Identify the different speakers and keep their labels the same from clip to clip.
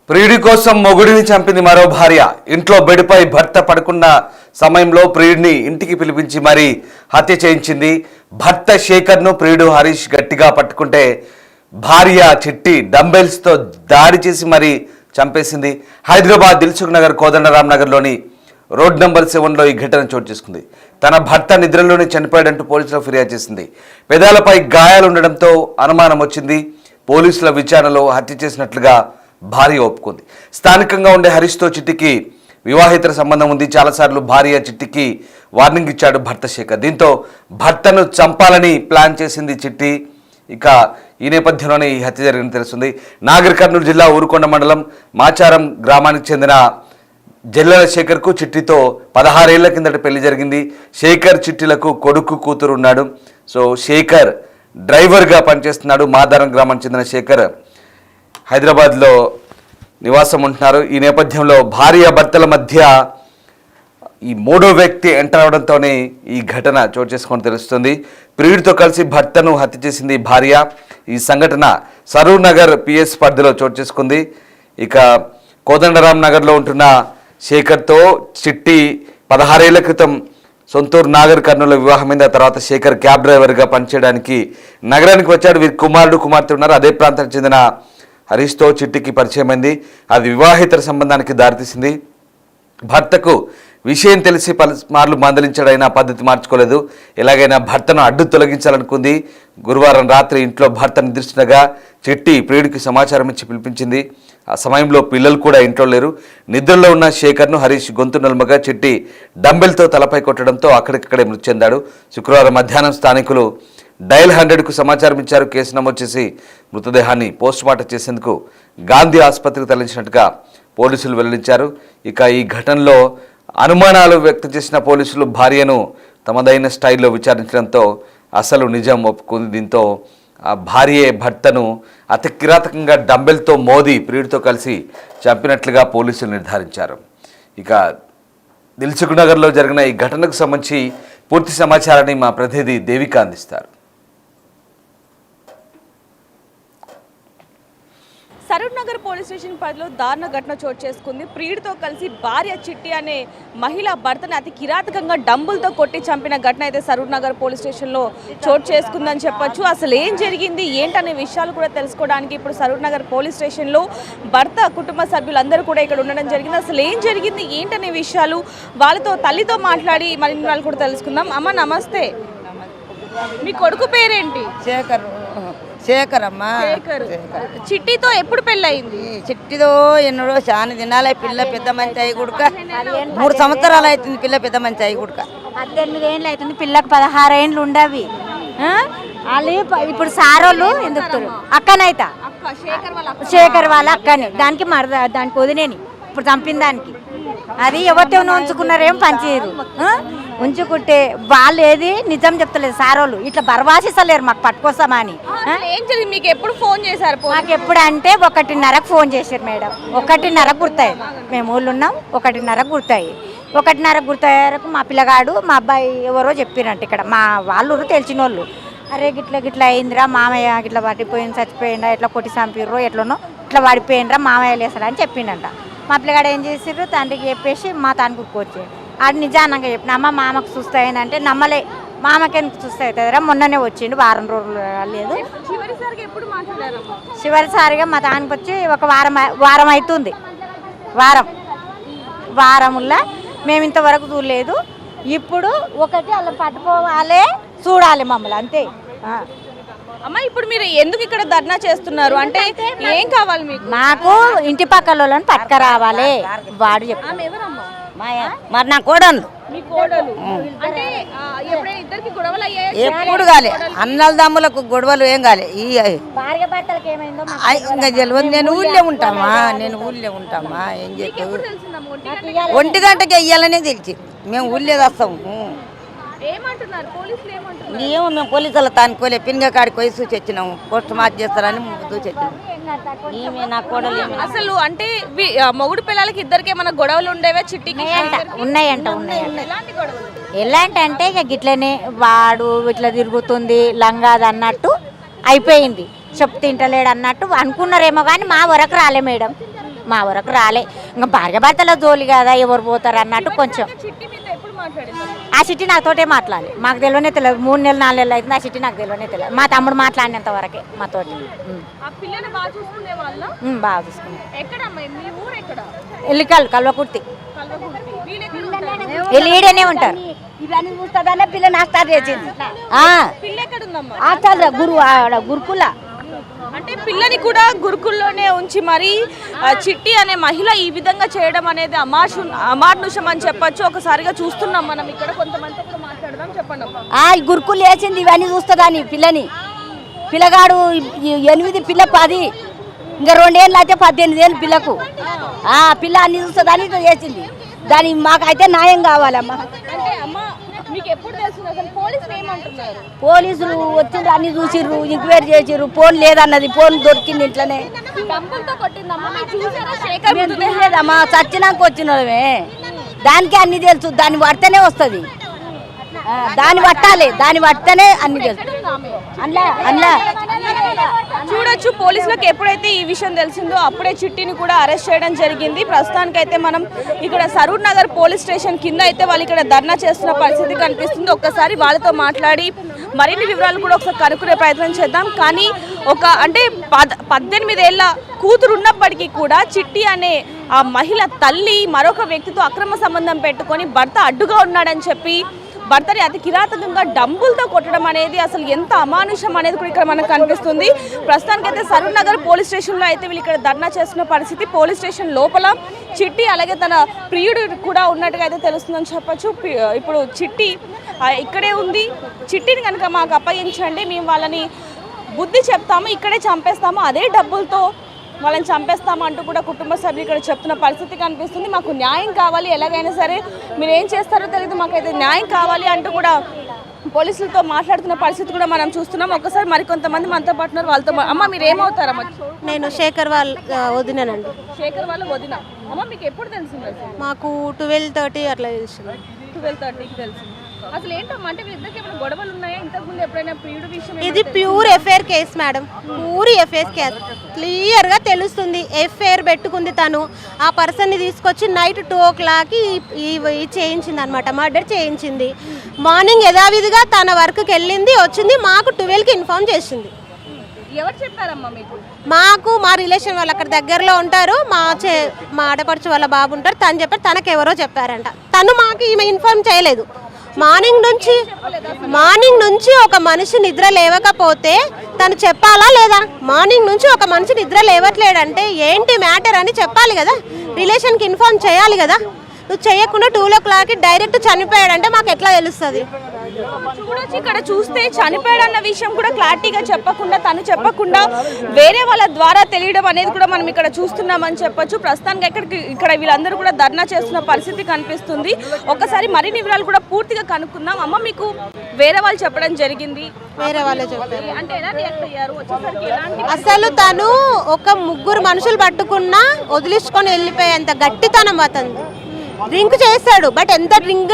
Speaker 1: ప్రియుడి కోసం మొగుడిని చంపింది మరో భార్య. ఇంట్లో బెడ్పై భర్త పడుకున్న సమయంలో ప్రియుడిని ఇంటికి పిలిపించి మరీ హత్య చేయించింది. భర్త శేఖర్ను ప్రియుడు హరీష్ గట్టిగా పట్టుకుంటే భార్య చిట్టి డంబెల్స్తో దాడి చేసి మరీ చంపేసింది. హైదరాబాద్ దిల్సుఖ్ నగర్ కోదండరామ్ నగర్లోని రోడ్ నెంబర్ 7లో ఈ ఘటన చోటు చేసుకుంది. తన భర్త నిద్రలోనే చనిపోయాడంటూ పోలీసులకు ఫిర్యాదు చేసింది. పెదాలపై గాయాలుండడంతో అనుమానం వచ్చింది. పోలీసుల విచారణలో హత్య చేసినట్లుగా భార్య ఒప్పుకుంది. స్థానికంగా ఉండే హరీష్తో చిట్టికి వివాహేతర సంబంధం ఉంది. చాలాసార్లు భార్య చిట్టికి వార్నింగ్ ఇచ్చాడు భర్త శేఖర్. దీంతో భర్తను చంపాలని ప్లాన్ చేసింది చిట్టి. ఇక ఈ నేపథ్యంలోనే ఈ హత్య జరిగిందని తెలుస్తుంది. నాగర్ కర్నూలు జిల్లా ఊరుకొండ మండలం మాచారం గ్రామానికి చెందిన జల్లెల శేఖర్కు చిట్టితో 16 ఏళ్ల కిందట పెళ్లి జరిగింది. శేఖర్ చిట్టిలకు కొడుకు కూతురు ఉన్నాడు. సో శేఖర్ డ్రైవర్గా పనిచేస్తున్నాడు. మాదారం గ్రామానికి చెందిన శేఖర్ హైదరాబాద్లో నివాసం ఉంటున్నారు. ఈ నేపథ్యంలో భార్య భర్తల మధ్య ఈ మూడో వ్యక్తి ఎంటర్ అవడంతోనే ఈ ఘటన చోటు చేసుకొని తెలుస్తుంది. ప్రియుడితో కలిసి భర్తను హత్య చేసింది భార్య. ఈ సంఘటన సరూర్ నగర్ పిఎస్ పరిధిలో చోటు చేసుకుంది. ఇక కోదండరామ్ నగర్లో ఉంటున్న శేఖర్తో చిట్టి 16 ఏళ్ల క్రితం సొంతూరు నాగర్ కర్నూలు వివాహమైంది. ఆ తర్వాత శేఖర్ క్యాబ్ డ్రైవర్గా పనిచేయడానికి నగరానికి వచ్చాడు. వీరి కుమారుడు కుమార్తె ఉన్నారు. అదే ప్రాంతానికి చెందిన హరీష్తో చిట్టికి పరిచయమైంది. అది వివాహేతర సంబంధానికి దారితీసింది. భర్తకు విషయం తెలిసి పలుమార్లు మందలించాడైనా పద్ధతి మార్చుకోలేదు. ఎలాగైనా భర్తను అడ్డు తొలగించాలనుకుంది. గురువారం రాత్రి ఇంట్లో భర్త నిద్రిస్తుండగా చిట్టి ప్రియుడికి సమాచారం ఇచ్చి పిలిపించింది. ఆ సమయంలో పిల్లలు కూడా ఇంట్లో లేరు. నిద్రలో ఉన్న శేఖర్ను హరీష్ గొంతు నలుమగా చిట్టి డంబెల్తో తలపై కొట్టడంతో అక్కడికక్కడే మృతి చెందాడు. శుక్రవారం మధ్యాహ్నం స్థానికులు డయల్ 100కు సమాచారం ఇచ్చారు. కేసు నమోదు చేసి మృతదేహాన్ని పోస్టుమార్టం చేసేందుకు గాంధీ ఆసుపత్రికి తరలించినట్టుగా పోలీసులు వెల్లడించారు. ఇక ఈ ఘటనలో అనుమానాలు వ్యక్తం చేసిన పోలీసులు భార్యను తమదైన స్టైల్లో విచారించడంతో అసలు నిజం ఒప్పుకుంది. దీంతో ఆ భార్యే భర్తను అతి కిరాతకంగా డంబెల్తో మోదీ ప్రియుడితో కలిసి చంపినట్లుగా పోలీసులు నిర్ధారించారు. ఇక దిల్సుఖ్ నగర్లో జరిగిన ఈ ఘటనకు సంబంధించి పూర్తి సమాచారాన్ని మా ప్రతినిధి దేవిక అందిస్తారు.
Speaker 2: సరూర్ నగర్ పోలీస్ స్టేషన్ పరిధిలో దారుణ ఘటన చోటు చేసుకుంది. ప్రియుడితో కలిసి భార్య చిట్టి అనే మహిళ భర్తని అతి కిరాతకంగా డంబులతో కొట్టి చంపిన ఘటన అయితే సరూర్ నగర్ పోలీస్ స్టేషన్లో చోటు చేసుకుందని చెప్పొచ్చు. అసలు ఏం జరిగింది ఏంటనే విషయాలు కూడా తెలుసుకోవడానికి ఇప్పుడు సరూర్ నగర్ పోలీస్ స్టేషన్లో భర్త కుటుంబ సభ్యులందరూ కూడా ఇక్కడ ఉండడం జరిగింది. అసలు ఏం జరిగింది ఏంటనే విషయాలు వాళ్ళతో తల్లితో మాట్లాడి మరిన్ని వాళ్ళు కూడా తెలుసుకుందాం. అమ్మ నమస్తే, మీ కొడుకు పేరేంటి?
Speaker 3: శేఖర్ అమ్మా.
Speaker 2: చిట్టితో ఎప్పుడు పెళ్ళయింది?
Speaker 3: చిట్టితో ఎన్నడో చాలా దినాలే. పిల్ల పెద్ద మంచి అయ్యి గుడక 3 సంవత్సరాలు అవుతుంది. పిల్ల పెద్ద మంచి అయ్యి గుడక
Speaker 4: 18 ఏళ్ళు అవుతుంది. పిల్లకు 16 ఏళ్ళు ఉండవి. వాళ్ళు ఇప్పుడు సారోళ్ళు ఎందుకు అక్కనైతా శేఖర్ వాళ్ళ అక్కని దానికి దానికి వదిలేని ఇప్పుడు చంపిన దానికి అది ఎవరితో ఉంచుకున్నారేం పనిచేయరు. ఉంచుకుంటే వాళ్ళు ఏది నిజం చెప్తలేదు సారోళ్ళు. ఇట్లా బర్వాసిస్తలేరు మాకు పట్టుకొస్తామని.
Speaker 2: మీకు ఎప్పుడు ఫోన్ చేశారు?
Speaker 4: మాకు ఎప్పుడు అంటే 1:30కు ఫోన్ చేశారు మేడం. 1:30కు గుర్తాయి. మేము ఊళ్ళు ఉన్నాం. 1:30కు గుర్తాయి. 1:30కు గుర్తయ్యారకు మా పిల్లగాడు మా అబ్బాయి ఎవరో చెప్పిరంట. ఇక్కడ మా వాళ్ళు తెలిసిన వాళ్ళు. అరే గిట్ల అయిందిరా మామయ్య, గిట్లా పట్టిపోయింది, చచ్చిపోయిందా, ఎట్లా కొట్టి చంపిర్రో ఎట్లనో ఇట్లా పడిపోయిండ్రా మామయ్య లేసాడని చెప్పిండంట. మా పిల్లగాడు ఏం చేసిర్రు తండ్రికి చెప్పేసి మా తాను కుక్కొచ్చి అది నిజానంగా చెప్పిన అమ్మ మామకు చూస్తాయిందంటే నమ్మలే. మామకి ఎందుకు చూస్తా అవుతుందిరా, మొన్ననే వచ్చిండు, వారం రోజులు లేదు. చివరిసారిగా మా తానికి వచ్చి ఒక వారం అవుతుంది. వారముల్లా మేము ఇంతవరకు చూడలేదు. ఇప్పుడు ఒకటి అలా పట్టుకోవాలి, చూడాలి మమ్మల్ని అంతే.
Speaker 2: అమ్మ ఇప్పుడు మీరు ఎందుకు ఇక్కడ ధర్నా చేస్తున్నారు? అంటే ఏం కావాలి మీకు?
Speaker 4: మాకు ఇంటి పక్కల వాళ్ళని పట్టుకురావాలి. వాడు చెప్పు
Speaker 3: మరి నా కోడలు ఎప్పుడు కాలే. అన్నల దమ్ములకు గొడవలు ఏం కాలే. ఇంకా తెలియదు. నేను ఊళ్ళో ఉంటామా ఏం చెప్పు. 1 గంటకి వెయ్యాలనే తెలిసి మేము ఊళ్ళో వస్తాము. ఏమో మేము పోలీసులు తానుకోలే. పిన్గా కాడికి పోయి చూసి వచ్చినాము. పోస్ట్ మార్క్ చేస్తారని చూసి వచ్చినాము. ఈమె నా కోడలు.
Speaker 2: అసలు అంటే మొగుడు పిల్లలకి ఇద్దరికి ఏమైనా గొడవలు ఉండేవా? చిట్టికి
Speaker 4: ఉన్నాయంట. ఎలాంటి అంటే ఇక గిట్లనే వాడు ఇట్లా తిరుగుతుంది లంగాది అన్నట్టు అయిపోయింది. చెప్పు తింటలేడు అన్నట్టు అనుకున్నారేమో కానీ మా వరకు రాలే మేడం. మా వరకు రాలే. ఇంకా భార్య భర్తల జోలి కదా, ఎవరు పోతారు అన్నట్టు కొంచెం.
Speaker 2: చిట్టి మీద ఎప్పుడు మాట్లాడింది?
Speaker 4: ఆ చిట్టి నాతోటే మాట్లాడాలి, మాకు తెలియనే తెలియదు. 3 నెలలు 4 నెలలు అవుతుంది, ఆ చిట్టి నాకు తెలియనే తెలియదు. మా తమ్ముడు మాట్లాడినంత వరకే మాతోటి.
Speaker 2: ఆ పిల్లని బాగా చూసుకునే వాళ్ళ?
Speaker 4: బాగా చూసుకున్నాం.
Speaker 2: ఎక్కడమ్మా మీ ఊరు? ఎక్కడ?
Speaker 4: ఎల్లికల్ కల్వకుర్తి.
Speaker 2: కల్వకుర్తి. వీళ్ళెక్కడ ఉంటారు?
Speaker 4: ఈడనే ఉంటారు.
Speaker 3: ఇవన్నీ చూస్తుందనే పిల్ల నాస్టార్ చేసింది.
Speaker 2: పిల్ల ఎక్కడ ఉందమ్మా?
Speaker 3: ఆచార్య గురుకుల
Speaker 2: అంటే పిల్లని కూడా గురుకుల్లోనే ఉంచి మరి చిట్టి అనే మహిళ ఈ విధంగా చేయడం అనేది అమానుషం అని చెప్పొచ్చు. ఒకసారిగా చూస్తున్నాం మనం ఇక్కడ. కొంతమంది కూడా మాట్లాడదాం. చెప్పండి అమ్మా.
Speaker 3: గురుకులు వేసింది, ఇవన్నీ చూస్తుందని పిల్లని. పిల్లగాడు 8, పిల్ల 10, ఇంకా 2 ఏళ్ళు అయితే 18 ఏళ్ళు పిల్లకు. పిల్ల అన్ని చూస్తుందని చేసింది. దాని మాకైతే న్యాయం కావాలమ్మా.
Speaker 2: అంటే అమ్మ మీకు ఎప్పుడు తెలుస్తుంది అసలు? పోలీసులు ఏమంటున్నారు?
Speaker 3: పోలీసులు వచ్చిండ్రు, అన్ని చూసిర్రు, ఎంక్వైరీ చేసిర్రు. ఫోన్ లేదన్నది, ఫోన్ దొరికింది ఇంట్లోనే.
Speaker 2: డబ్బులతో కొట్టిందమ్మా. మీరు చూసారా? శేఖర్
Speaker 3: లేదమ్మా, చచ్చినాక వచ్చినవే. దానికి అన్ని తెలుసు. దాన్ని పడితేనే వస్తుంది. దాన్ని పట్టాలి, దాన్ని పడితేనే అన్ని తెలుసు. అందులో
Speaker 2: చూడొచ్చు, పోలీసులకు ఎప్పుడైతే ఈ విషయం తెలిసిందో అప్పుడే చిట్టిని కూడా అరెస్ట్ చేయడం జరిగింది. ప్రస్తుతానికైతే మనం ఇక్కడ సరూర్ నగర్ పోలీస్ స్టేషన్ కింద అయితే వాళ్ళు ఇక్కడ ధర్నా చేస్తున్న పరిస్థితి కనిపిస్తుంది. ఒక్కసారి వాళ్ళతో మాట్లాడి మరిన్ని వివరాలు కూడా ఒకసారి కనుక్కునే ప్రయత్నం చేద్దాం. కానీ అంటే 18 ఏళ్ల కూతురు ఉన్నప్పటికీ కూడా చిట్టి అనే ఆ మహిళ తల్లి మరొక వ్యక్తితో అక్రమ సంబంధం పెట్టుకొని భర్త అడ్డుగా ఉన్నాడని చెప్పి భర్తని అతి కిరాతకంగా డంబులతో కొట్టడం అనేది అసలు ఎంత అమానుషం అనేది కూడా ఇక్కడ మనకు కనిపిస్తుంది. ప్రస్తుతానికైతే సరూర్ నగర్ పోలీస్ స్టేషన్లో అయితే వీళ్ళు ఇక్కడ ధర్నా చేస్తున్న పరిస్థితి. పోలీస్ స్టేషన్ లోపల చిట్టి అలాగే తన ప్రియుడు కూడా ఉన్నట్టుగా అయితే తెలుస్తుందని చెప్పొచ్చు. ఇప్పుడు చిట్టి ఇక్కడే ఉంది. చిట్టిని కనుక మాకు అప్పగించండి, మేము వాళ్ళని బుద్ధి చెప్తాము, ఇక్కడే చంపేస్తాము, అదే డబ్బులతో వాళ్ళని చంపేస్తాము అంటూ కూడా కుటుంబ సభ్యులు ఇక్కడ చెప్తున్న పరిస్థితి కనిపిస్తుంది. మాకు న్యాయం కావాలి, ఎలాగైనా సరే మీరు ఏం చేస్తారో తెలియదు, మాకైతే న్యాయం కావాలి అంటూ కూడా పోలీసులతో మాట్లాడుతున్న పరిస్థితి కూడా మనం చూస్తున్నాం. ఒక్కసారి మరికొంతమంది మనతో పాటు వాళ్ళతో అమ్మ మీరు ఏమవుతారమ్మా?
Speaker 5: నేను శేఖర్ వాళ్ళ వదినానండి.
Speaker 2: శేఖర్ వాళ్ళ వదిన. అమ్మ మీకు ఎప్పుడు తెలిసింది?
Speaker 5: మాకు 12:30 అట్లా తెలిసింది.
Speaker 2: 12:30కి తెలిసింది. అసలు ఏంటమ్మా అంటే వీళ్ళిద్దరికి ఏమైనా గొడవలు ఉన్నాయా? ఇంతకుముందు ఎప్పుడైనా ప్రియుడు విషయం?
Speaker 5: ఇది pure FIR case madam, pure FIR case. క్లియర్గా తెలుస్తుంది. ఎఫ్ఐఆర్ పెట్టుకుంది తను. ఆ పర్సన్ని తీసుకొచ్చి నైట్ 2 o'clockకి చేయించింది అనమాట, మర్డర్ చేయించింది. మార్నింగ్ యథావిధిగా తన వర్క్కి వెళ్ళింది, వచ్చింది, మాకు 12కి ఇన్ఫార్మ్ చేసింది.
Speaker 2: ఎవరు చెప్పారమ్మా మీకు?
Speaker 5: మాకు మా రిలేషన్ వాళ్ళు అక్కడ దగ్గరలో ఉంటారు, మా ఆడపడుచు వాళ్ళ బాబు ఉంటారు. తను చెప్పారు, తనకు ఎవరో చెప్పారంట. తను మాకు ఈమె ఇన్ఫార్మ్ చేయలేదు. మార్నింగ్ నుంచి ఒక మనిషి నిద్ర లేవకపోతే తను చెప్పాలా లేదా? మార్నింగ్ నుంచి ఒక మనిషి నిద్ర లేవట్లేడంటే ఏంటి మ్యాటర్ అని చెప్పాలి కదా, రిలేషన్కి ఇన్ఫార్మ్ చేయాలి కదా. నువ్వు చేయకుండా 2 o'clockకి డైరెక్ట్ చనిపోయాడంటే మాకు ఎట్లా తెలుస్తుంది?
Speaker 2: చూడొచ్చు, ఇక్కడ చూస్తే చనిపోయాడన్న విషయం కూడా క్లారిటీగా చెప్పకుండా, తను చెప్పకుండా వేరే వాళ్ళ ద్వారా తెలియడం అనేది కూడా మనం ఇక్కడ చూస్తున్నామని చెప్పొచ్చు. ప్రస్తుతానికి ఇక్కడ వీళ్ళందరూ కూడా ధర్నా చేస్తున్న పరిస్థితి కనిపిస్తుంది. ఒక్కసారి మరిన్ని వివరాలు కూడా పూర్తిగా కనుక్కుందాం. అమ్మ మీకు వేరే వాళ్ళు చెప్పడం జరిగింది?
Speaker 5: వేరే వాళ్ళే చెప్పారు.
Speaker 2: అంటే ఎలా రియాక్ట్ అయ్యారు? వచ్చేసరికి ఎలాంటి?
Speaker 5: అసలు తను ఒక 3 మనుషులు పట్టుకున్నా వదిలించుకొని వెళ్ళిపోయేంత గట్టితనం అతను. డ్రింక్ చేస్తాడు, బట్ ఎంత డ్రింక్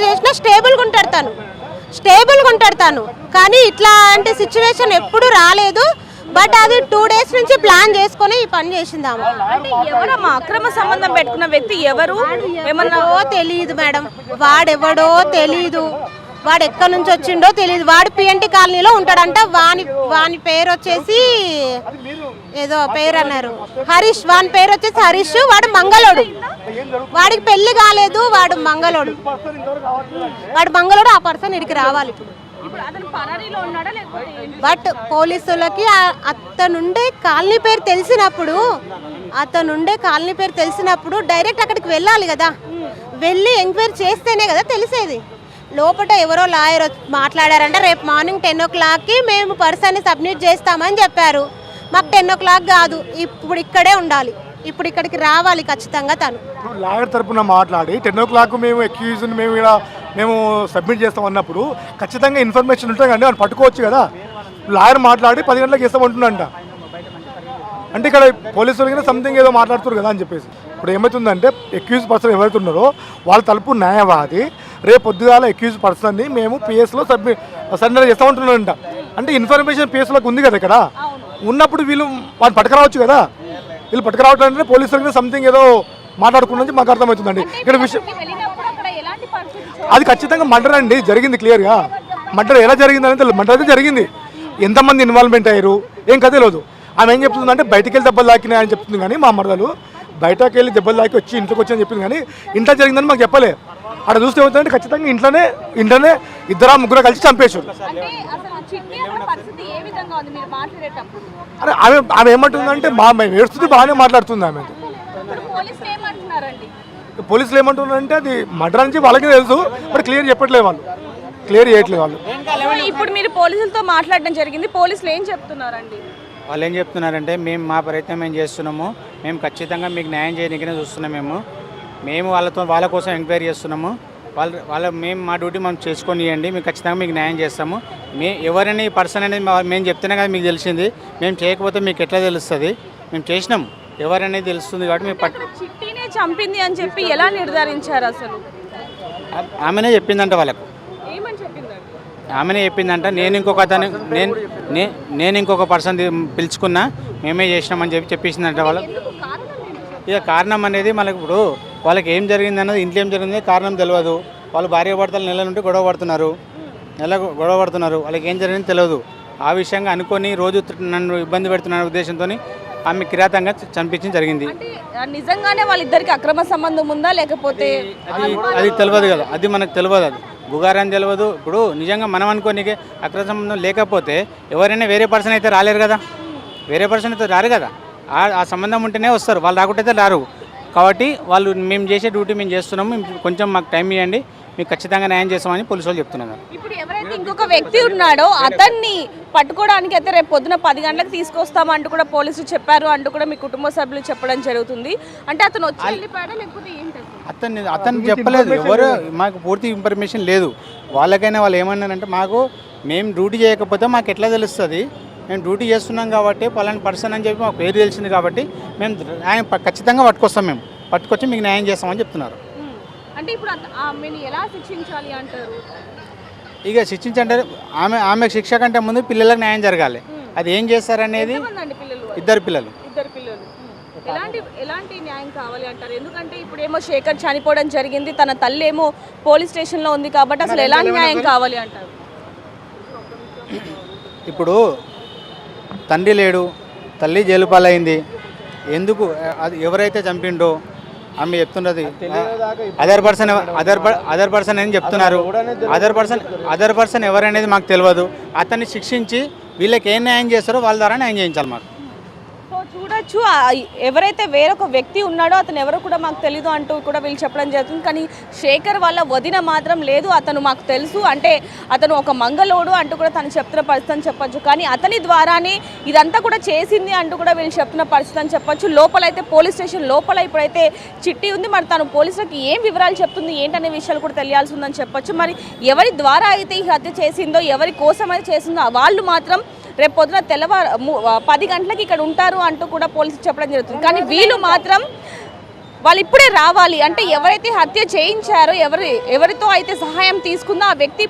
Speaker 5: చేసినా స్టేబుల్గా ఉంటాడు తను. కానీ ఇట్లాంటి సిచ్యువేషన్ ఎప్పుడు రాలేదు. బట్ అది 2 days నుంచి ప్లాన్ చేసుకొని ఈ పని చేసిందాము.
Speaker 2: ఎవరమ్మా అక్రమ సంబంధం పెట్టుకున్న వ్యక్తి? ఎవరు? ఏమన్నా
Speaker 5: తెలియదు మేడం, వాడెవడో తెలీదు, వాడు ఎక్కడి నుంచి వచ్చిండో తెలియదు. వాడు పిఎన్టీ కాలనీలో ఉంటాడంట. వాని పేరు వచ్చేసి ఏదో పేరు అన్నారు, హరీష్. వాని పేరు వచ్చేసి హరీష్. వాడు మంగళోడు, వాడికి పెళ్లి కాలేదు. వాడు మంగళోడు. ఆ పర్సన్ ఇక్కడికి రావాలి ఇప్పుడు. బట్ పోలీసులకి అతనుండే కాలనీ పేరు తెలిసినప్పుడు డైరెక్ట్ అక్కడికి వెళ్ళాలి కదా, వెళ్ళి ఎంక్వైరీ చేస్తేనే కదా తెలిసేది. లోపల ఎవరో లాయర్ మాట్లాడారంటే రేపు మార్నింగ్ 10 o'clockకి మేము పర్సన్ని సబ్మిట్ చేస్తామని చెప్పారు. మాకు 10 o'clock కాదు, ఇప్పుడు ఇక్కడే ఉండాలి, ఇప్పుడు ఇక్కడికి రావాలి ఖచ్చితంగా. తను
Speaker 6: లాయర్ తరపున మాట్లాడి 10 o'clock మేము అక్యూజ్ని మేము సబ్మిట్ చేస్తాం అన్నప్పుడు ఖచ్చితంగా ఇన్ఫర్మేషన్ ఉంటుంది కానీ వాళ్ళు పట్టుకోవచ్చు కదా. లాయర్ మాట్లాడి 10 గంటలకు ఇస్తామంటుండంట. అంటే ఇక్కడ పోలీసులు సంథింగ్ ఏదో మాట్లాడుతున్నారు కదా అని చెప్పేసి. ఇప్పుడు ఏమవుతుందంటే అక్యూజ్ పర్సన్ ఎవరైతే ఉన్నారో వాళ్ళ తరపు న్యాయవాది రేపు పొద్దుగాల అక్యూజ్ పర్సన్ని మేము పిఎస్లో సరెండర్ చేస్తామంటున్నారంట. అంటే ఇన్ఫర్మేషన్ పిఎస్లోకి ఉంది కదా, ఇక్కడ ఉన్నప్పుడు వాళ్ళు పట్టుకురావచ్చు కదా. వీళ్ళు పట్టుకురావట్లంటే పోలీసులకి సంథింగ్ ఏదో మాట్లాడుకున్నది మాకు అర్థమవుతుందండి. ఇక్కడ విషయం
Speaker 2: వెళ్ళినప్పుడు అక్కడ ఎలాంటి పరిస్థితి
Speaker 6: అది ఖచ్చితంగా మర్డర్ అండి, జరిగింది క్లియర్గా. మర్డర్ ఎలా జరిగింది అనేది తెలియదు, మర్డర్ అయితే జరిగింది. ఎంతమంది ఇన్వాల్వ్మెంట్ అయ్యారు ఏం కథ లేదు. ఆమె ఏం చెప్తుందంటే బయటికి వెళ్ళి దెబ్బలు తాకినాయి అని చెప్తుంది, కానీ మా మరదలు బయటకు వెళ్ళి దెబ్బలు తాకి వచ్చి ఇంట్లోకి వచ్చి అని చెప్పింది, కానీ ఇంట్లో జరిగిందని మాకు చెప్పలే. అక్కడ చూస్తే ఏమవుతుందంటే ఖచ్చితంగా ఇంట్లోనే ఇద్దరు ముగ్గురు కలిసి చంపేశారు.
Speaker 2: అంటే అసలు చిట్టి అక్కడ పరిస్థితి ఏ విధంగా ఉంది మీరు మాట్లాడేటప్పుడు?
Speaker 6: అరే ఆమె ఏమంటుందంటే మేము ఏడుస్తుంది బాగానే మాట్లాడుతుంది ఆమె.
Speaker 2: ఇప్పుడు పోలీసులు ఏమంటున్నారండి?
Speaker 6: పోలీసులు ఏమంటున్నారంటే అది మర్డర్ అని వాళ్ళకి తెలుసు, బట్ క్లియర్ చెప్పట్లేదు, వాళ్ళు క్లియర్ చేయట్లేదు వాళ్ళు.
Speaker 2: ఇప్పుడు మీరు పోలీసులతో మాట్లాడడం జరిగింది, పోలీసులు ఏం చెప్తున్నారండి?
Speaker 7: వాళ్ళు ఏం చెప్తున్నారంటే మేము మా ప్రయత్నం మేము చేస్తున్నాము, మేము ఖచ్చితంగా మీకు న్యాయం చేయడానికనే చూస్తున్నాము, మేము వాళ్ళ కోసం ఎంక్వైరీ చేస్తున్నాము, మేము మా డ్యూటీ మనం చేసుకొని ఇవ్వండి, మేము ఖచ్చితంగా మీకు న్యాయం చేస్తాము. ఎవరైనా ఈ పర్సన్ అనేది మేము చెప్తేనే కదా మీకు తెలిసింది, మేము చేయకపోతే మీకు ఎట్లా తెలుస్తుంది, మేము చేసినాం ఎవరనేది తెలుస్తుంది కాబట్టి మేము
Speaker 2: చిట్టినే చంపింది అని చెప్పి ఎలా నిర్ధారించారు అసలు?
Speaker 7: ఆమెనే చెప్పిందంట వాళ్ళకు,
Speaker 2: ఏమని చెప్పిందండి?
Speaker 7: ఆమెనే చెప్పిందంట నేను ఇంకొక పర్సన్ పిలుచుకున్నా, మేమే చేసినామని చెప్పేసిందంట వాళ్ళకు. ఇక కారణం అనేది మనకు ఇప్పుడు వాళ్ళకి ఏం జరిగింది అన్నది, ఇంట్లో ఏం జరిగింది కారణం తెలియదు. వాళ్ళు భార్య భర్తలు నెల నుండి గొడవ పడుతున్నారు, వాళ్ళకి ఏం జరిగింది తెలియదు. ఆ విషయంగా అనుకొని రోజు నన్ను ఇబ్బంది పెడుతున్న ఉద్దేశంతో ఆమె కిరాతంగా చంపించడం జరిగింది.
Speaker 2: నిజంగానే వాళ్ళిద్దరికి అక్రమ సంబంధం ఉందా లేకపోతే?
Speaker 7: అది తెలియదు కదా, అది మనకు తెలియదు, అది గుగారని తెలియదు. ఇప్పుడు నిజంగా మనం అనుకోనికే అక్రమ సంబంధం లేకపోతే ఎవరైనా వేరే పర్సన్ అయితే రాలేరు కదా, వేరే పర్సన్ అయితే రారు కదా, ఆ సంబంధం ఉంటేనే వస్తారు, వాళ్ళు రాకుంటే రారు. కాబట్టి వాళ్ళు మేము చేసే డ్యూటీ మేము చేస్తున్నాము, కొంచెం మాకు టైం ఇవ్వండి, మీకు ఖచ్చితంగా న్యాయం చేస్తామని పోలీసు వాళ్ళు చెప్తున్నారు.
Speaker 2: ఇప్పుడు ఎవరైతే ఇంకొక వ్యక్తి ఉన్నాడో అతన్ని పట్టుకోవడానికి అయితే రేపు పొద్దున 10 గంటలకు తీసుకొస్తామంటూ కూడా పోలీసులు చెప్పారు అంటూ కూడా మీ కుటుంబ సభ్యులు చెప్పడం జరుగుతుంది. అంటే అతను వచ్చి వెళ్ళిపోయాడా లేకపోతే ఏంటి?
Speaker 7: అతను చెప్పలేదు, ఎవరు మాకు పూర్తి ఇన్ఫర్మేషన్ లేదు. వాళ్ళకైనా వాళ్ళు ఏమన్నారంటే మేము డ్యూటీ చేయకపోతే మాకు ఎట్లా తెలుస్తుంది, మేము డ్యూటీ చేస్తున్నాం కాబట్టి పలానా పర్సన్ అని చెప్పి మాకు పేరు తెలిసింది కాబట్టి మేము ఆయన ఖచ్చితంగా పట్టుకొచ్చి మీకు న్యాయం చేస్తామని చెప్తున్నారు.
Speaker 2: అంటే ఇప్పుడు ఆమెను ఎలా శిక్షించాలి అంటారు?
Speaker 7: ఇక శిక్షించంటే ఆమె శిక్ష కంటే ముందు పిల్లలకు న్యాయం జరగాలి. అది ఏం చేస్తారనేది ఇద్దరు పిల్లలు.
Speaker 2: ఎలాంటి న్యాయం కావాలి అంటారు? ఎందుకంటే ఇప్పుడు ఏమో శేఖర్ చనిపోవడం జరిగింది, తన తల్లి ఏమో పోలీస్ స్టేషన్లో ఉంది కాబట్టి అసలు ఎలాంటి న్యాయం కావాలి అంటారు?
Speaker 7: ఇప్పుడు తండ్రి లేడు, తల్లి జైలు పాలైంది, ఎందుకు అది ఎవరైతే చంపిండో ఆమె చెప్తున్నది అదర్ పర్సన్ అని చెప్తున్నారు. అదర్ పర్సన్ ఎవరనేది మాకు తెలియదు. అతన్ని శిక్షించి వీళ్ళకి ఏం న్యాయం చేస్తారో వాళ్ళ ద్వారా న్యాయం చేయించాలి మాకు.
Speaker 2: చూడొచ్చు ఎవరైతే వేరొక వ్యక్తి ఉన్నాడో అతను ఎవరో కూడా మాకు తెలీదు అంటూ కూడా వీళ్ళు చెప్పడం జరుగుతుంది. కానీ శేఖర్ వాళ్ళ వదిన మాత్రం లేదు, అతను మాకు తెలుసు, అంటే అతను ఒక మంగళోడు అంటూ కూడా తను చెప్తున్న పరిస్థితి అని చెప్పొచ్చు. కానీ అతని ద్వారానే ఇదంతా కూడా చేసింది అంటూ కూడా వీళ్ళు చెప్తున్న పరిస్థితి అని చెప్పొచ్చు. లోపలైతే పోలీస్ స్టేషన్ లోపల ఇప్పుడైతే చిట్టి ఉంది, మరి తను పోలీసులకు ఏం వివరాలు చెప్తుంది ఏంటనే విషయాలు కూడా తెలియాల్సి ఉందని చెప్పొచ్చు. మరి ఎవరి ద్వారా అయితే ఈ హత్య చేసిందో, ఎవరి కోసం అయితే చేసిందో వాళ్ళు మాత్రం రేపు పొద్దున 10 గంటలకి ఇక్కడ ఉంటారు అంటూ కూడా పోలీసులు చెప్పడం జరుగుతుంది. కానీ వీళ్ళు మాత్రం వాళ్ళు ఇప్పుడే రావాలి, అంటే ఎవరైతే హత్య చేయించారో, ఎవరితో అయితే సహాయం తీసుకుందో ఆ వ్యక్తి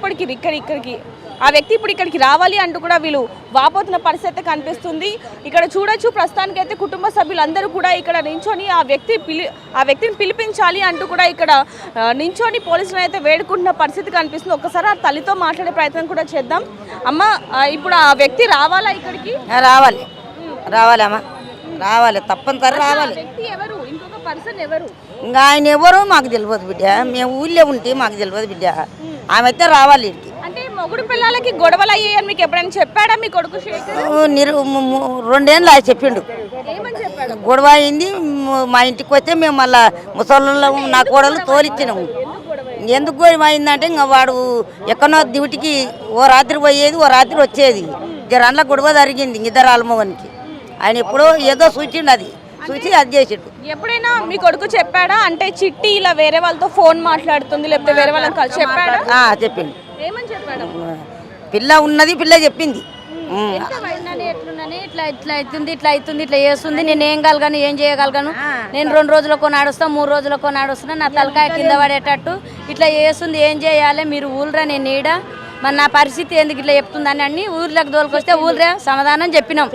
Speaker 2: ఇప్పుడు ఇక్కడికి రావాలి అంటూ కూడా వీళ్ళు వాపోతున్న పరిస్థితి కనిపిస్తుంది. ఇక్కడ చూడొచ్చు ప్రస్తుతానికైతే కుటుంబ సభ్యులందరూ కూడా ఇక్కడ నించొని ఆ వ్యక్తిని పిలిపించాలి అంటూ కూడా ఇక్కడ నించొని పోలీసులను అయితే వేడుకుంటున్న పరిస్థితి కనిపిస్తుంది. ఒక్కసారి ఆ తల్లితో మాట్లాడే ప్రయత్నం కూడా చేద్దాం. అమ్మ, ఇప్పుడు ఆ వ్యక్తి రావాలా ఇక్కడికి?
Speaker 3: రావాలి అమ్మా, రావాలి, తప్పనిసరి రావాలి.
Speaker 2: వ్యక్తి ఎవరు? ఇంకొక పర్సన్ ఎవరు?
Speaker 3: ఇంకా ఆయన ఎవరో మాకు తెలియదు బిడ్డ, మేము ఊళ్ళో ఉంటే మాకు తెలియదు బిడ్డ, ఆమె అయితే రావాలి ఇక్కడికి.
Speaker 2: అంటే మొగుడు పిల్లలకి గొడవలు అయ్యాయని మీకు ఎప్పుడైనా చెప్పాడా మీ కొడుకు శేఖర్?
Speaker 3: 2 ఏళ్ళు చెప్పిండు, గొడవ అయింది. మా ఇంటికి వస్తే మేము మళ్ళా ముసళ్ళు నా కోడలు తోలిచ్చినాము. ఎందుకు గొడవ అయిందంటే ఇంకా వాడు ఎక్కడో డ్యూటీకి ఓ రాత్రి పోయేది, ఓ రాత్రి వచ్చేది, జరంలో గొడవ జరిగింది ఇద్దరు ఆల్మోగనికి. ఆయన ఎప్పుడో ఏదో చూసిండు, అది చూసి అది చేసిండు.
Speaker 2: ఎప్పుడైనా మీ కొడుకు చెప్పాడా అంటే చిట్టి ఇలా వేరే వాళ్ళతో ఫోన్ మాట్లాడుతుంది లేకపోతే వేరే వాళ్ళని కలిసి చెప్పాడా?
Speaker 3: చెప్పిండు.
Speaker 2: ఏమని చెప్పాడు?
Speaker 3: పిల్ల ఉన్నది, పిల్ల చెప్పింది.
Speaker 4: ఇట్లా అవుతుంది ఇట్లా చేస్తుంది, నేను ఏం కలగాను, ఏం చేయగలను, నేను 2 రోజులకు నాడుస్తా, 3 రోజులకు నాడుస్తున్నా, నా తలకాయ కింద పడేటట్టు ఇట్లా చేస్తుంది, ఏం చేయాలి, మీరు ఊళ్ళరా, నేను ఈడ
Speaker 3: మరి నా పరిస్థితి ఎందుకు ఇట్లా చెప్తుందని అన్ని ఊర్లోకి దోలుకొస్తే ఊళ్ళో సమాధానం చెప్పినాం.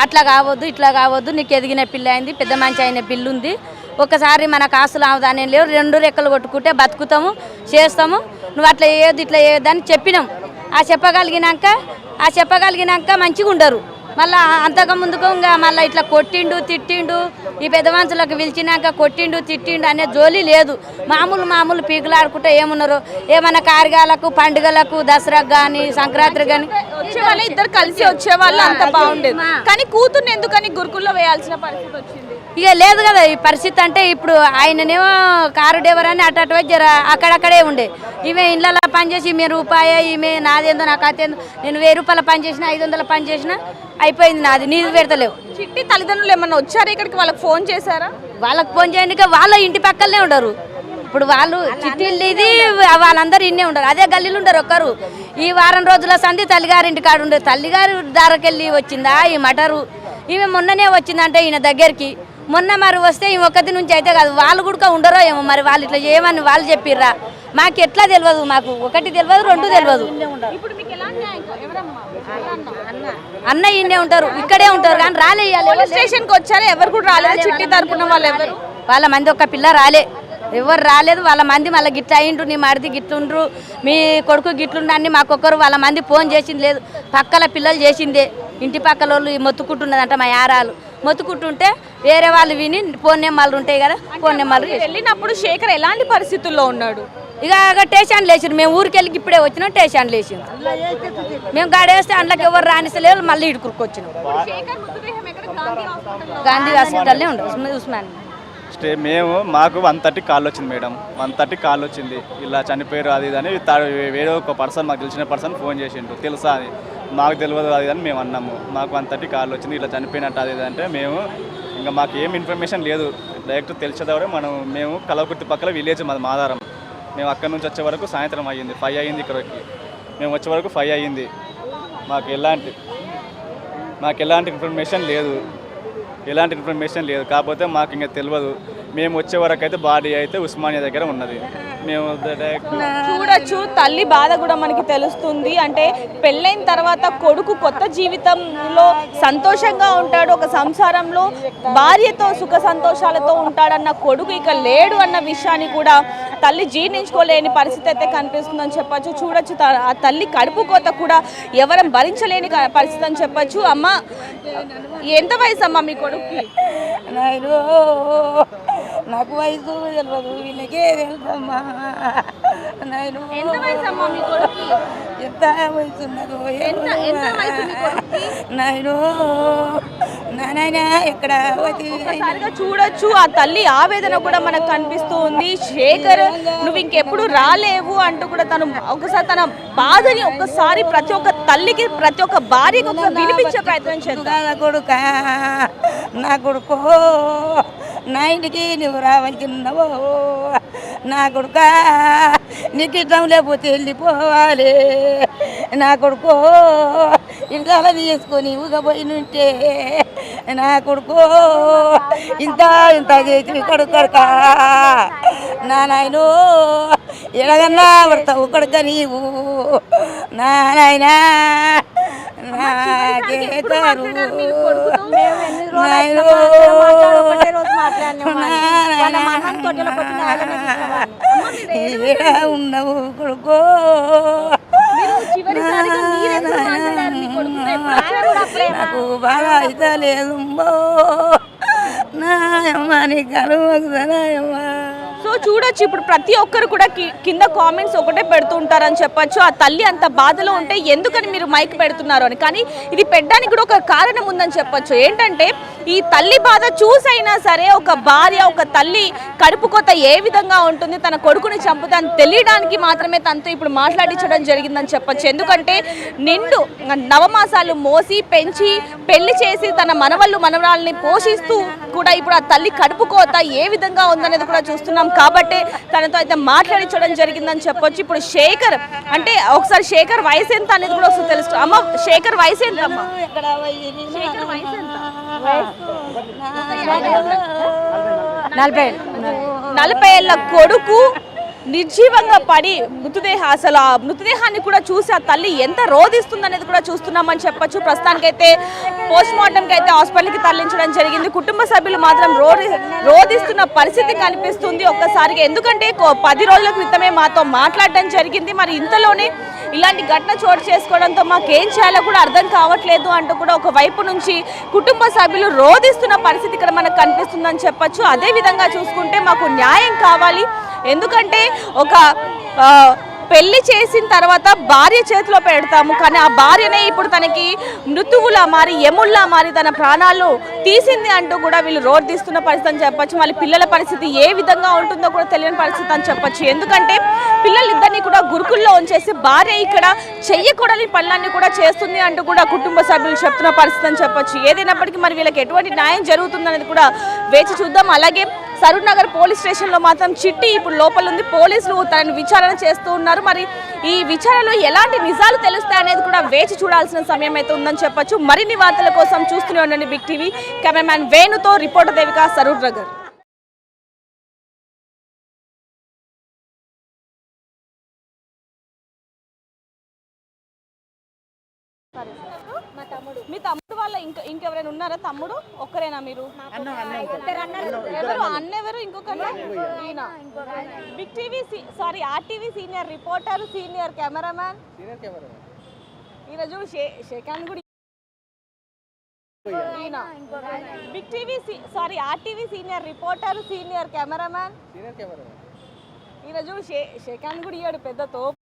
Speaker 3: అట్లా కావద్దు, ఇట్లా కావద్దు, నీకు ఎదిగిన పిల్ల అయింది, పెద్ద మంచి అయిన పిల్ల ఉంది, ఒక్కసారి మనకు ఆస్తులు ఆవుదానే లేవు, 2 రెక్కలు కొట్టుకుంటే బతుకుతాము, చేస్తాము, నువ్వు అట్లా చేయొద్దు, ఇట్లా చేయొద్దు అని చెప్పినాం. ఆ చెప్పగలిగినాక మంచిగా ఉండరు. మళ్ళీ అంతకు ముందుకు ఇంకా మళ్ళీ ఇట్లా కొట్టిండు తిట్టిండు, ఈ పెద్ద మనుషులకు పిలిచినాక కొట్టిండు తిట్టిండు అనే జోలి లేదు. మామూలు పీకులాడుకుంటే ఏమున్నారు, ఏమన్నా కార్యాలకు పండుగలకు దసరాకు కానీ సంక్రాంతికి కానీ
Speaker 2: వచ్చేవాళ్ళు ఇద్దరు కలిసి వచ్చేవాళ్ళు, అంత బాగుండేది. కానీ కూతుర్ని ఎందుకని గురుకుల్లో వేయాల్సిన పరిస్థితి వచ్చింది?
Speaker 3: ఇక లేదు కదా ఈ పరిస్థితి. అంటే ఇప్పుడు ఆయననేమో కారు డ్రైవర్ అని అటు జర అక్కడక్కడే ఉండే, ఈమె ఇళ్ళలో పనిచేసి ఈమె రూపాయి, ఈమె నాదేందో నాకు అతేందో, నేను 1000 రూపాయల పని చేసినా 500 పని చేసినా అయిపోయింది నాది, నీది పెడతలేవు.
Speaker 2: చిట్టి తల్లిదండ్రులు ఏమన్నా వచ్చారు ఇక్కడికి, వాళ్ళకి ఫోన్ చేశారా?
Speaker 3: వాళ్ళకి ఫోన్ చేయండి, వాళ్ళ ఇంటి పక్కనే ఉండరు. ఇప్పుడు వాళ్ళు చిట్టీలు ఇది వాళ్ళందరూ ఇన్నే ఉండరు, అదే గల్లీలు ఉండరు ఒక్కరు. ఈ వారం రోజుల సంధి తల్లిగారింటి కాడు ఉండే, తల్లిగారి దారకెళ్ళి వచ్చిందా ఈ మటరు. ఈమె మొన్ననే వచ్చిందంటే ఈయన దగ్గరికి, మొన్న మరి వస్తే ఈ ఒక్కటి నుంచి అయితే కాదు, వాళ్ళు కూడా ఉండరో ఏమో మరి, వాళ్ళు ఇట్లా చేయమని వాళ్ళు చెప్పిర్రా, మాకు ఎట్లా తెలియదు, మాకు 1 తెలియదు 2 తెలియదు. అన్న ఈయనే ఉంటారు, ఇక్కడే ఉంటారు కానీ రాలే.
Speaker 2: పోలీస్ స్టేషన్కి వచ్చారు, ఎవరు కూడా రాలేదు చిట్టి తరపున వాళ్ళు ఎవరు?
Speaker 3: వాళ్ళ మంది ఒక పిల్ల రాలే, ఎవరు రాలేదు. వాళ్ళ మంది మళ్ళీ గిట్ల అయిండ్రు, నీ మరిది గిట్లుండ్రు, మీ కొడుకు గిట్లుండ్రు అని మాకొక్కరు వాళ్ళ మంది ఫోన్ చేసింది లేదు. పక్కల పిల్లలు చేసిందే, ఇంటి పక్కల వాళ్ళు మొత్తుకుంటున్నదంట, మా యారాలు మొత్తుకుంటుంటే వేరే వాళ్ళు విని ఫోన్ నెంబర్లు ఉంటాయి కదా, ఫోన్ నెంబర్లు
Speaker 2: వెళ్ళినప్పుడు శేఖర్ ఎలాంటి పరిస్థితుల్లో ఉన్నాడు?
Speaker 3: ఇక స్టేషన్లు వేసారు, మేము ఊరికి వెళ్ళి ఇప్పుడే వచ్చినాం, స్టేషన్లు వేసింది. మేము గాడేస్తే అందులోకి ఎవరు రానిస్తలేదు, మళ్ళీ ఇడుకురికి వచ్చినాం. గాంధీ హాస్పిటల్నే ఉండదు ఉస్మాన్.
Speaker 8: మాకు 1:30 కాల్ వచ్చింది మేడం, 1:30 కాల్ వచ్చింది, ఇలా చనిపోయారు అది ఇది అని. వేరే ఒక పర్సన్, మాకు తెలిసిన పర్సన్ ఫోన్ చేసిండు, తెలుసా అది మాకు తెలియదు అది అని మేము అన్నాము. మాకు 1:30 కాల్ వచ్చింది, ఇలా చనిపోయినట్టు అది ఇది అంటే మేము ఇంకా మాకు ఏం ఇన్ఫర్మేషన్ లేదు, డైరెక్ట్ తెలిసేదవరే మేము కలవకుర్తి పక్కల విలేజ్ మాది మాదారం. మేము అక్కడి నుంచి వచ్చే వరకు సాయంత్రం అయ్యింది, 5 అయ్యింది. ఇక్కడికి మేము వచ్చే వరకు 5 అయ్యింది. మాకు ఎలాంటి ఇన్ఫర్మేషన్ లేదు, కాకపోతే మాకు ఇంకా తెలియదు. మేము వచ్చే వరకు అయితే బాడీ అయితే ఉస్మానియా దగ్గర ఉన్నది. మేము
Speaker 2: చూడొచ్చు, తల్లి బాధ కూడా మనకి తెలుస్తుంది. అంటే పెళ్ళైన తర్వాత కొడుకు కొత్త జీవితంలో సంతోషంగా ఉంటాడు, ఒక సంసారంలో భార్యతో సుఖ సంతోషాలతో ఉంటాడన్న కొడుకు ఇక లేడు అన్న విషయాన్ని కూడా తల్లి జీర్ణించుకోలేని పరిస్థితి అయితే కనిపిస్తుందని చెప్పచ్చు. చూడొచ్చు, ఆ తల్లి కడుపు కోత కూడా ఎవరం భరించలేని పరిస్థితి అని చెప్పచ్చు. అమ్మ, ఎంత వయసు అమ్మ మీ కొడుకు?
Speaker 9: నాకు వయసు తెలియదు, వీళ్ళకే తెలుసమ్మా.
Speaker 2: ఎంత వయసు అమ్మ మీ కొడుకు?
Speaker 9: ఎంత వయసు ఉన్నదో నాయన ఎక్కడ
Speaker 2: చూడొచ్చు, ఆ తల్లి ఆవేదన కూడా మనకు కనిపిస్తూ ఉంది. శేఖర్ నువ్వు ఇంకెప్పుడు రాలేవు అంటూ కూడా తను ఒకసారి తన బాధని ఒక్కసారి ప్రతి ఒక్క తల్లికి, ప్రతి ఒక్క భార్యకి ఒకసారి వినిపించే ప్రయత్నం చేద్దాం.
Speaker 9: నా కొడుకు నా ఇంటికి నువ్వు రావాల్సిన్నావో, నా కొడుక నీకు ఇష్టం లేకపోతే వెళ్ళిపోవాలి. నా కొడుకు ఇంట్లో తీసుకొని ఊగపోయినుంటే, నా కొడుకు ఇంత చేసి కొడుక నా నాయను ఎలాగన్నా పడతావు కొడుక నీవు, నా నాయన ఉండవు కొడుకో. నాకు బాగా అయితే లేదు నాయమ్మా, నీ కలువమ్మా.
Speaker 2: సో చూడొచ్చు, ఇప్పుడు ప్రతి ఒక్కరు కూడా కింద కామెంట్స్ ఒకటే పెడుతూ ఉంటారని చెప్పొచ్చు. ఆ తల్లి అంత బాధలో ఉంటే ఎందుకని మీరు మైక్ పెడుతున్నారు అని. కానీ ఇది పెట్టడానికి కూడా ఒక కారణం ఉందని చెప్పొచ్చు. ఏంటంటే ఈ తల్లి బాధ చూసైనా సరే ఒక భార్య, ఒక తల్లి కడుపు కోత ఏ విధంగా ఉంటుంది, తన కొడుకుని చంపుతాను తెలియడానికి మాత్రమే తనతో ఇప్పుడు మాట్లాడించడం జరిగిందని చెప్పొచ్చు. ఎందుకంటే నిండు నవమాసాలు మోసి పెంచి పెళ్లి చేసి తన మనవళ్ళు మనవరాలని పోషిస్తూ కూడా ఇప్పుడు ఆ తల్లి కడుపు కోత ఏ విధంగా ఉందనేది కూడా చూస్తున్నాం. కాబట్టి తనతో అయితే మాట్లాడించడం జరిగిందని చెప్పొచ్చు. ఇప్పుడు శేఖర్ అంటే ఒకసారి శేఖర్ వయసు ఎంత అనేది కూడా ఒకసారి తెలుసు. అమ్మ, శేఖర్ వయసు ఎంత?
Speaker 3: 40
Speaker 2: ఏళ్ళ కొడుకు నిర్జీవంగా పడి అసలు ఆ మృతదేహాన్ని కూడా చూసి ఆ తల్లి ఎంత రోధిస్తుంది అనేది కూడా చూస్తున్నామని చెప్పొచ్చు. ప్రస్తుతానికైతే పోస్ట్ మార్టంకి అయితే హాస్పిటల్కి తరలించడం జరిగింది. కుటుంబ సభ్యులు మాత్రం రోధిస్తున్న పరిస్థితి కనిపిస్తుంది ఒక్కసారిగా. ఎందుకంటే 10 రోజుల క్రితమే మాతో మాట్లాడడం జరిగింది. మరి ఇంతలోనే ఇలాంటి ఘటన చోటు చేసుకోవడంతో మాకేం చేయాలో కూడా అర్థం కావట్లేదు అంటూ కూడా ఒక వైపు నుంచి కుటుంబ సభ్యులు రోధిస్తున్న పరిస్థితి ఇక్కడ మనకు కనిపిస్తుందని చెప్పొచ్చు. అదే విధంగా చూసుకుంటే మాకు న్యాయం కావాలి. ఎందుకంటే ఒక పెళ్లి చేసిన తర్వాత భార్య చేతిలో పెడతాము, కానీ ఆ భార్యనే ఇప్పుడు తనకి మృతువులా మారి యముల్లా మారి తన ప్రాణాలు తీసింది అంటూ కూడా వీళ్ళు రోడ్ తీస్తున్న పరిస్థితి అని చెప్పొచ్చు. మళ్ళీ పిల్లల పరిస్థితి ఏ విధంగా ఉంటుందో కూడా తెలియని పరిస్థితి అని చెప్పొచ్చు. ఎందుకంటే పిల్లలిద్దరినీ కూడా గురుకుల్లో ఉంచేసి భార్య ఇక్కడ చెయ్యకూడని పనులన్నీ కూడా చేస్తుంది అంటూ కూడా కుటుంబ సభ్యులు చెప్తున్న పరిస్థితి అని చెప్పొచ్చు. ఏదైనప్పటికీ మరి వీళ్ళకి ఎటువంటి న్యాయం జరుగుతుందనేది కూడా వేచి చూద్దాం. అలాగే సరూర్ నగర్ పోలీస్ స్టేషన్లో మాత్రం చిట్టి ఇప్పుడు లోపల ఉంది. పోలీసులు తనని విచారణ చేస్తూ ఉన్నారు. మరి ఈ విచారణలో ఎలాంటి నిజాలు తెలుస్తాయనేది కూడా వేచి చూడాల్సిన సమయం అయితే ఉందని చెప్పొచ్చు. మరిన్ని వార్తల కోసం చూస్తూనే ఉండండి బిగ్ టీవీ. కెమెరామ్యాన్ వేణుతో రిపోర్టర్ దేవిక, సరూర్ నగర్. మీ తమ్ముడు వాళ్ళ ఇంకెవరైనా ఉన్నారా? తమ్ముడు ఒక్కరేనా మీరు? ఎవరు అన్న ఎవరు? ఇంకొకరు Big TV RTV senior reporter, senior cameraman. ఈయన చూడు షేకాన్ కూడా Big TV RTV senior reporter, senior cameraman. ఈయన చూడు షేకాన్ కూడా ఇయ్యాడు పెద్ద తోపు.